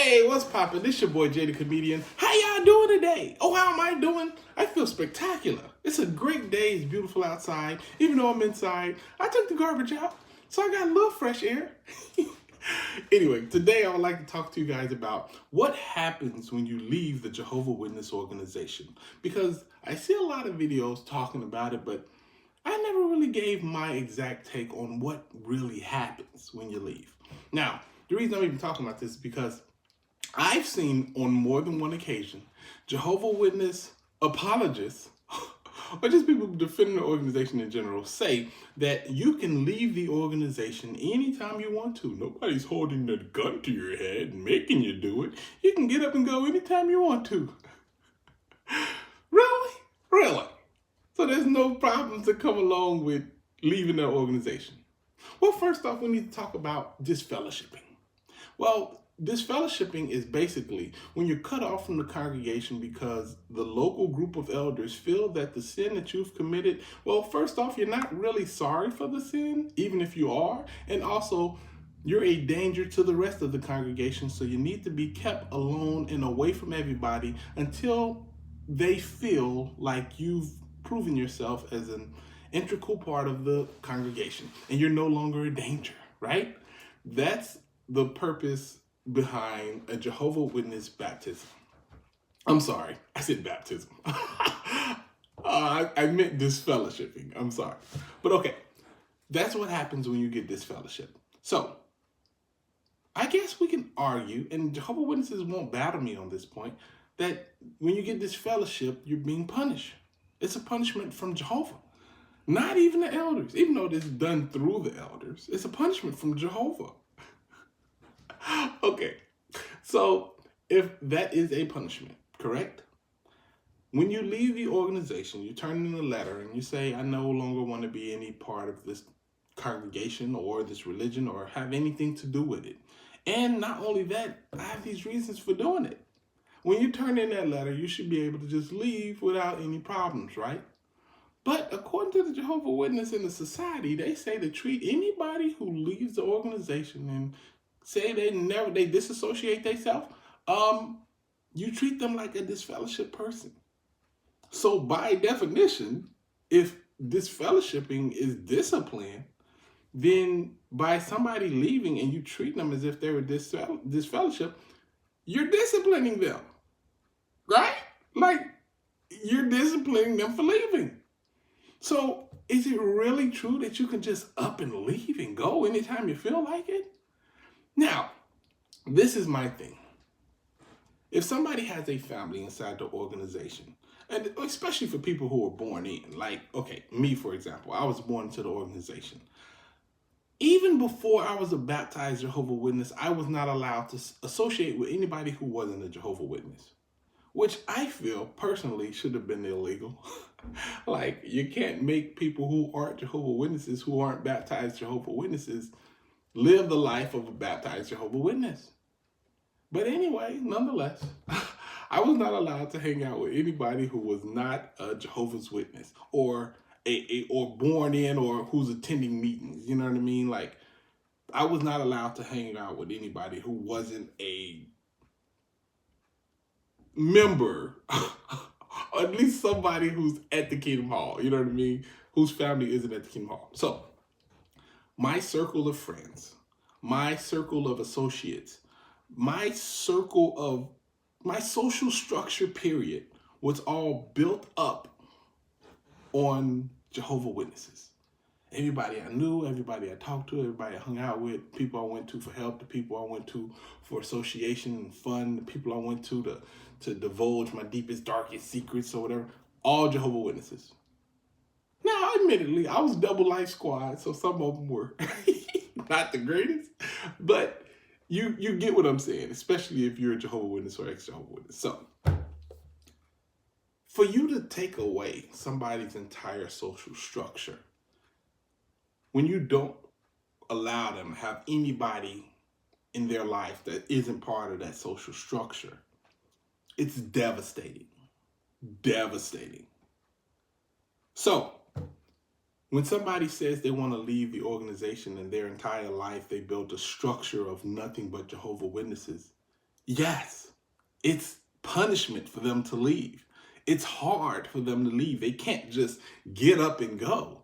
Hey, what's poppin'? This your boy Jay the Comedian. How y'all doing today? Oh, how am I doing? I feel spectacular. It's a great day. It's beautiful outside. Even though I'm inside, I took the garbage out, so I got a little fresh air. Anyway, today I would like to talk to you guys about what happens when you leave the Jehovah Witness organization. Because I see a lot of videos talking about it, but I never really gave my exact take on what really happens when you leave. Now, the reason I'm even talking about this is because I've seen on more than one occasion Jehovah Witness apologists or just people defending the organization in general say that you can leave the organization anytime you want to. Nobody's holding a gun to your head and making you do it. You can get up and go anytime you want to. Really? Really? So there's no problems that come along with leaving that organization. Well, first off, we need to talk about disfellowshipping. Well, disfellowshipping is basically when you're cut off from the congregation because the local group of elders feel that the sin that you've committed, well, first off, you're not really sorry for the sin, even if you are, and also you're a danger to the rest of the congregation, so you need to be kept alone and away from everybody until they feel like you've proven yourself as an integral part of the congregation and you're no longer a danger, right? That's the purpose behind a Jehovah Witness baptism. I'm sorry, I said baptism. I meant disfellowshipping. I'm sorry. But okay, that's what happens when you get disfellowship. So, I guess we can argue, and Jehovah Witnesses won't battle me on this point, that when you get disfellowship, you're being punished. It's a punishment from Jehovah. Not even the elders, even though this is done through the elders. It's a punishment from Jehovah. Okay, so if that is a punishment, correct? When you leave the organization, you turn in a letter and you say, I no longer want to be any part of this congregation or this religion or have anything to do with it. And not only that, I have these reasons for doing it. When you turn in that letter, you should be able to just leave without any problems, right? But according to the Jehovah Witness in the society, they say to treat anybody who leaves the organization and say they disassociate themselves, you treat them like a disfellowship person. So by definition, if disfellowshipping is discipline, then by somebody leaving and you treat them as if they were disfellowship, you're disciplining them, right? Like you're disciplining them for leaving. So is it really true that you can just up and leave and go anytime you feel like it? Now, this is my thing. If somebody has a family inside the organization, and especially for people who are born in, like, okay, me, for example, I was born into the organization. Even before I was a baptized Jehovah Witness, I was not allowed to associate with anybody who wasn't a Jehovah Witness, which I feel personally should have been illegal. Like, you can't make people who aren't Jehovah Witnesses, who aren't baptized Jehovah Witnesses, live the life of a baptized Jehovah Witness. But anyway, nonetheless, I was not allowed to hang out with anybody who was not a Jehovah's Witness or or born in or who's attending meetings. You know what I mean? Like, I was not allowed to hang out with anybody who wasn't a member, or at least somebody who's at the Kingdom Hall. You know what I mean? Whose family isn't at the Kingdom Hall. So, my circle of friends, my circle of associates, my social structure, period, was all built up on Jehovah Witnesses. Everybody I knew, everybody I talked to, everybody I hung out with, people I went to for help, the people I went to for association and fun, the people I went to divulge my deepest, darkest secrets or whatever, all Jehovah Witnesses. Now, admittedly, I was double life squad, so some of them were not the greatest, but you get what I'm saying, especially if you're a Jehovah Witness or ex-Jehovah Witness. So, for you to take away somebody's entire social structure, when you don't allow them to have anybody in their life that isn't part of that social structure, it's devastating. Devastating. So, when somebody says they want to leave the organization and their entire life they built a structure of nothing but Jehovah Witnesses, Yes, it's punishment for them to leave. It's hard for them to leave. They can't just get up and go.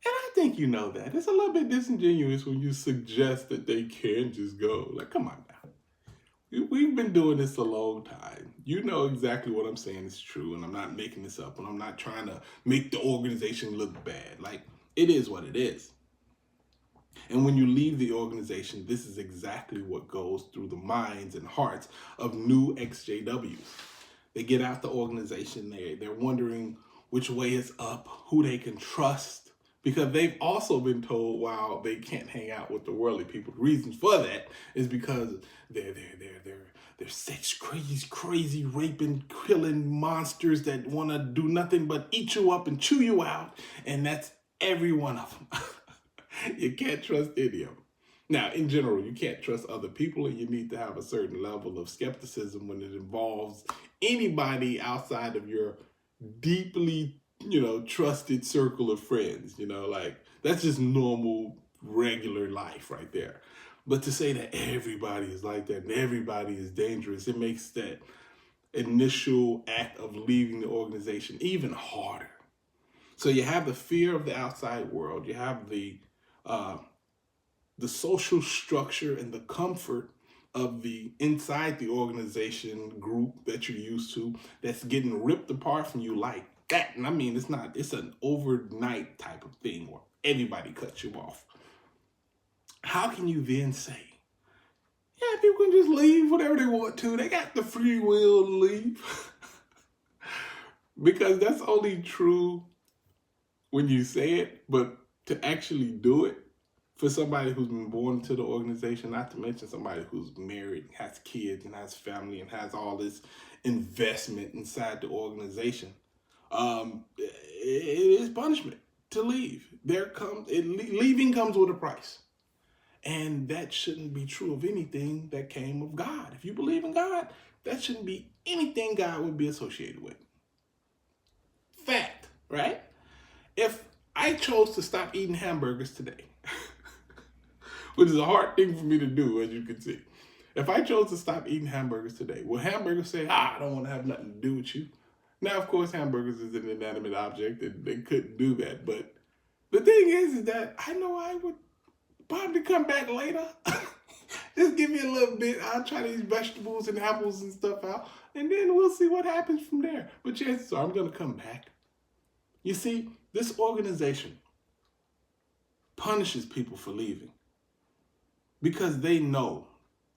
And I think you know that. It's a little bit disingenuous when you suggest that they can just go. Like, come on now. We've been doing this a long time. You know exactly what I'm saying is true, and I'm not making this up, and I'm not trying to make the organization look bad. Like, it is what it is. And when you leave the organization, this is exactly what goes through the minds and hearts of new XJWs. They get out the organization, they're wondering which way is up, who they can trust, because they've also been told, wow, they can't hang out with the worldly people. The reason for that is because they're sex crazy, raping, killing monsters that want to do nothing but eat you up and chew you out, and that's every one of them. You can't trust any of them. Now, in general, you can't trust other people, and you need to have a certain level of skepticism when it involves anybody outside of your deeply, trusted circle of friends. Like, that's just normal, regular life right there. But to say that everybody is like that and everybody is dangerous, it makes that initial act of leaving the organization even harder. So you have the fear of the outside world. You have the social structure and the comfort of the inside the organization group that you're used to that's getting ripped apart from you like that. And I mean, it's an overnight type of thing where everybody cuts you off. How can you then say, yeah, people can just leave whatever they want to. They got the free will to leave. Because that's only true when you say it, but to actually do it for somebody who's been born into the organization, not to mention somebody who's married, has kids, and has family, and has all this investment inside the organization, it is punishment to leave. Leaving comes with a price. And that shouldn't be true of anything that came of God. If you believe in God, that shouldn't be anything God would be associated with. Fact, right? If I chose to stop eating hamburgers today, which is a hard thing for me to do, as you can see. If I chose to stop eating hamburgers today, will hamburgers say, I don't want to have nothing to do with you? Now, of course, hamburgers is an inanimate object, and they couldn't do that. But the thing is that I know I would probably come back later. Just give me a little bit. I'll try these vegetables and apples and stuff out, and then we'll see what happens from there. But chances are I'm going to come back. You see, this organization punishes people for leaving because they know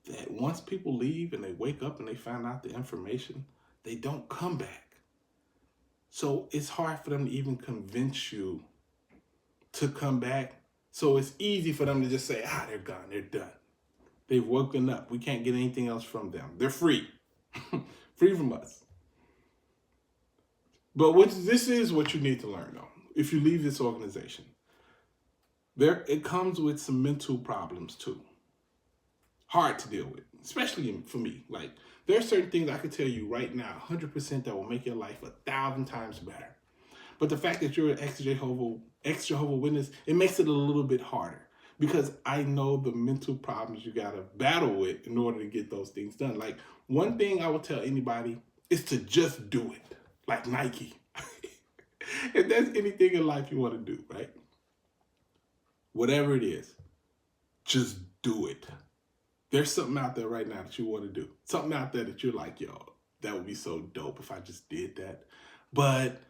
that once people leave and they wake up and they find out the information, they don't come back. So it's hard for them to even convince you to come back. So it's easy for them to just say, they're gone, they're done. They've woken up. We can't get anything else from them. They're free. Free from us. But this is what you need to learn, though. If you leave this organization, it comes with some mental problems, too. Hard to deal with, especially for me. Like, there are certain things I could tell you right now, 100% that will make your life 1,000 times better. But the fact that you're an ex-Jehovah Witness, it makes it a little bit harder because I know the mental problems you got to battle with in order to get those things done. Like, one thing I would tell anybody is to just do it, like Nike. If there's anything in life you want to do, right? Whatever it is, just do it. There's something out there right now that you want to do. Something out there that you're like, yo, that would be so dope if I just did that. But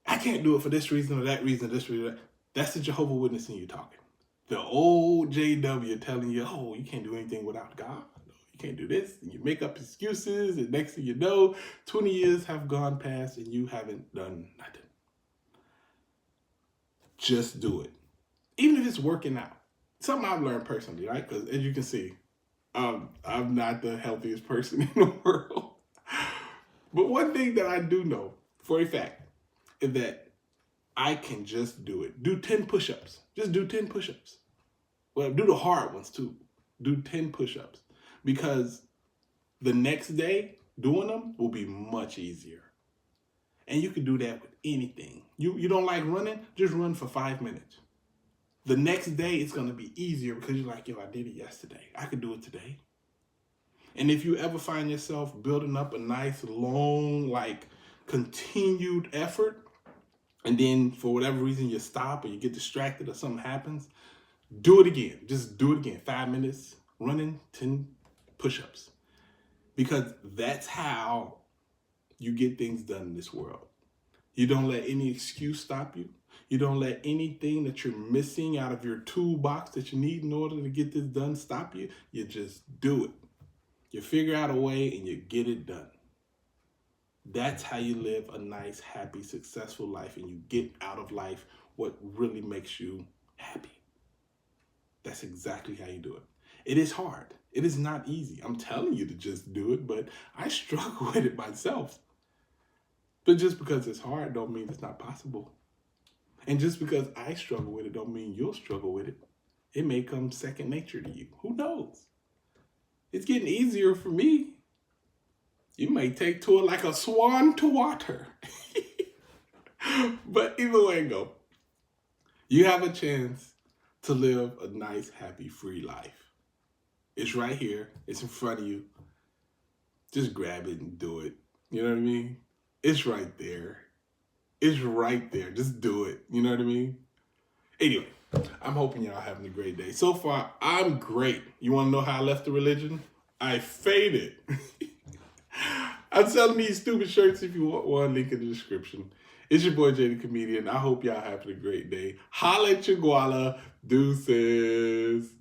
I can't do it for this reason or that reason, this reason. That's the Jehovah Witness in you talking. The old JW telling you, you can't do anything without God. You can't do this. And you make up excuses, and next thing you know, 20 years have gone past and you haven't done nothing. Just do it. Even if it's working out. Something I've learned personally, right? Because as you can see, I'm not the healthiest person in the world. But one thing that I do know for a fact is that I can just do it. Do 10 push-ups. Just do 10 push-ups. Well, do the hard ones too. Do 10 push-ups. Because the next day, doing them will be much easier. And you can do that with anything. You don't like running? Just run for 5 minutes. The next day, it's going to be easier because you're like, I did it yesterday. I could do it today. And if you ever find yourself building up a nice, long, like continued effort, and then for whatever reason you stop or you get distracted or something happens, do it again. Just do it again. 5 minutes running, 10 push-ups. Because that's how you get things done in this world. You don't let any excuse stop you. You don't let anything that you're missing out of your toolbox that you need in order to get this done stop you. You just do it. You figure out a way and you get it done. That's how you live a nice, happy, successful life, and you get out of life what really makes you happy. That's exactly how you do it. It is hard. It is not easy. I'm telling you to just do it, but I struggle with it myself. But just because it's hard don't mean it's not possible. And just because I struggle with it don't mean you'll struggle with it. It may come second nature to you. Who knows? It's getting easier for me. You may take to it like a swan to water. But either way it go, you have a chance to live a nice, happy, free life. It's right here. It's in front of you. Just grab it and do it. You know what I mean? It's right there. It's right there. Just do it. You know what I mean? Anyway, I'm hoping y'all having a great day. So far, I'm great. You want to know how I left the religion? I faded. I'm selling these stupid shirts if you want one. Link in the description. It's your boy, Jay the Comedian. I hope y'all having a great day. Holla at your guala. Deuces.